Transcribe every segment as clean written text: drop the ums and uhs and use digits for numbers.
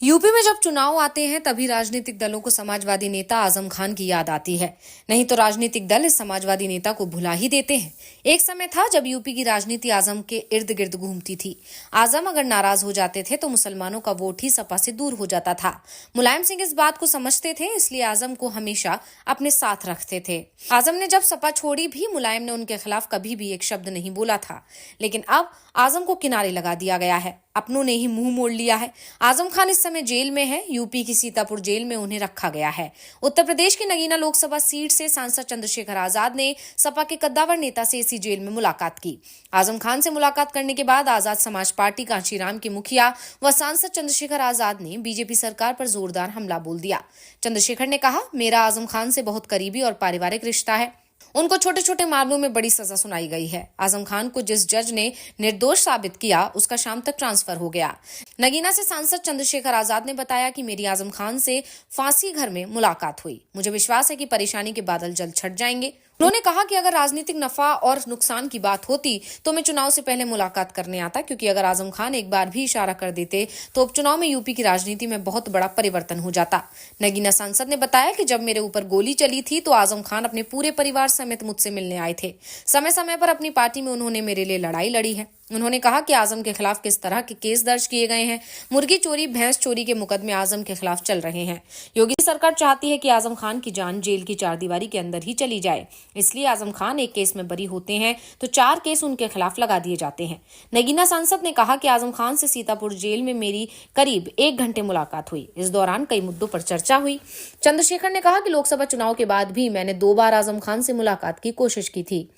UP में जब चुनाव आते हैं तभी राजनीतिक दलों को समाजवादी नेता आजम खान की याद आती है। नहीं तो राजनीतिक दल इस समाजवादी नेता को भुला ही देते हैं। एक समय था जब यूपी की राजनीति आजम के इर्द गिर्द घूमती थी। आजम अगर नाराज हो जाते थे तो मुसलमानों का वोट ही सपा से दूर हो जाता था। मुलायम सिंह इस बात को समझते थे, इसलिए आजम को हमेशा अपने साथ रखते थे। आजम ने जब सपा छोड़ी भी मुलायम ने उनके खिलाफ कभी भी एक शब्द नहीं बोला था। लेकिन अब आजम को किनारे लगा दिया गया है, अपनों ने ही मुंह मोड़ लिया है। आजम खान इस समय जेल में है। यूपी की सीतापुर जेल में उन्हें रखा गया है। उत्तर प्रदेश की नगीना लोकसभा सीट से सांसद चंद्रशेखर आजाद ने सपा के कद्दावर नेता से इसी जेल में मुलाकात की। आजम खान से मुलाकात करने के बाद आजाद समाज पार्टी कांशीराम के मुखिया व सांसद चंद्रशेखर आजाद ने बीजेपी सरकार पर जोरदार हमला बोल दिया। चंद्रशेखर ने कहा, मेरा आजम खान से बहुत करीबी और पारिवारिक रिश्ता है। उनको छोटे छोटे मामलों में बड़ी सजा सुनाई गई है। आजम खान को जिस जज ने निर्दोष साबित किया उसका शाम तक ट्रांसफर हो गया। नगीना से सांसद चंद्रशेखर आजाद ने बताया कि मेरी आजम खान से फांसी घर में मुलाकात हुई। मुझे विश्वास है कि परेशानी के बादल जल्द छट जाएंगे। उन्होंने कहा कि अगर राजनीतिक नफा और नुकसान की बात होती तो मैं चुनाव से पहले मुलाकात करने आता, क्योंकि अगर आजम खान एक बार भी इशारा कर देते तो उपचुनाव में यूपी की राजनीति में बहुत बड़ा परिवर्तन हो जाता। नगीना सांसद ने बताया कि जब मेरे ऊपर गोली चली थी तो आजम खान अपने पूरे परिवार समेत मुझसे मिलने आए थे। समय समय पर अपनी पार्टी में उन्होंने मेरे लिए लड़ाई लड़ी है। उन्होंने कहा कि आजम के खिलाफ किस तरह के केस दर्ज किए गए हैं। मुर्गी चोरी, भैंस चोरी के मुकदमे आजम के खिलाफ चल रहे हैं। योगी सरकार चाहती है कि आजम खान की जान जेल की चारदीवारी के अंदर ही चली जाए, इसलिए आजम खान एक केस में बरी होते हैं तो 4 केस उनके खिलाफ लगा दिए जाते हैं। नगीना सांसद ने कहा कि आजम खान से सीतापुर जेल में मेरी करीब 1 घंटे मुलाकात हुई। इस दौरान कई मुद्दों पर चर्चा हुई। चंद्रशेखर ने कहा कि लोकसभा चुनाव के बाद भी मैंने 2 बार आजम खान से मुलाकात की कोशिश की थी,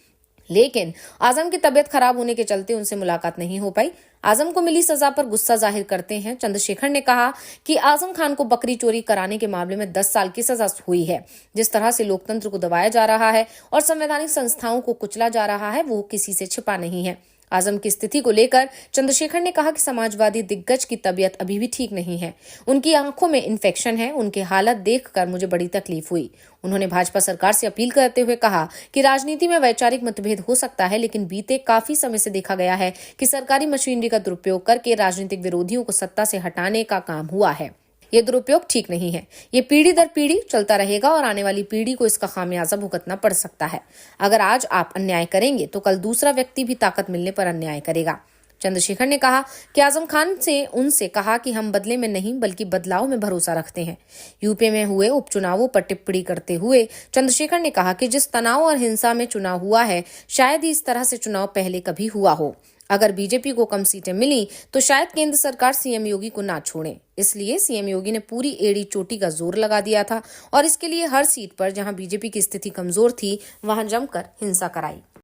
लेकिन आजम की तबीयत खराब होने के चलते उनसे मुलाकात नहीं हो पाई। आजम को मिली सजा पर गुस्सा जाहिर करते हैं चंद्रशेखर ने कहा कि आजम खान को बकरी चोरी कराने के मामले में 10 साल की सजा हुई है। जिस तरह से लोकतंत्र को दबाया जा रहा है और संवैधानिक संस्थाओं को कुचला जा रहा है, वो किसी से छिपा नहीं है। आजम की स्थिति को लेकर चंद्रशेखर ने कहा कि समाजवादी दिग्गज की तबीयत अभी भी ठीक नहीं है। उनकी आंखों में इन्फेक्शन है। उनकी हालत देखकर मुझे बड़ी तकलीफ हुई। उन्होंने भाजपा सरकार से अपील करते हुए कहा कि राजनीति में वैचारिक मतभेद हो सकता है, लेकिन बीते काफी समय से देखा गया है कि सरकारी मशीनरी का दुरुपयोग करके राजनीतिक विरोधियों को सत्ता से हटाने का काम हुआ है। ये दुरुपयोग ठीक नहीं है। ये पीढ़ी दर पीढ़ी चलता रहेगा और आने वाली पीढ़ी को इसका खामियाजा भुगतना पड़ सकता है। अगर आज आप अन्याय करेंगे तो कल दूसरा व्यक्ति भी ताकत मिलने पर अन्याय करेगा। चंद्रशेखर ने कहा कि आजम खान से उनसे कहा कि हम बदले में नहीं बल्कि बदलाव में भरोसा रखते हैं। यूपी में हुए उपचुनावों पर टिप्पणी करते हुए चंद्रशेखर ने कहा कि जिस तनाव और हिंसा में चुनाव हुआ है, शायद ही इस तरह से चुनाव पहले कभी हुआ हो। अगर बीजेपी को कम सीटें मिली तो शायद केंद्र सरकार सीएम योगी को ना छोड़े। इसलिए सीएम योगी ने पूरी एड़ी चोटी का जोर लगा दिया था और इसके लिए हर सीट पर जहां बीजेपी की स्थिति कमजोर थी वहां जमकर हिंसा कराई।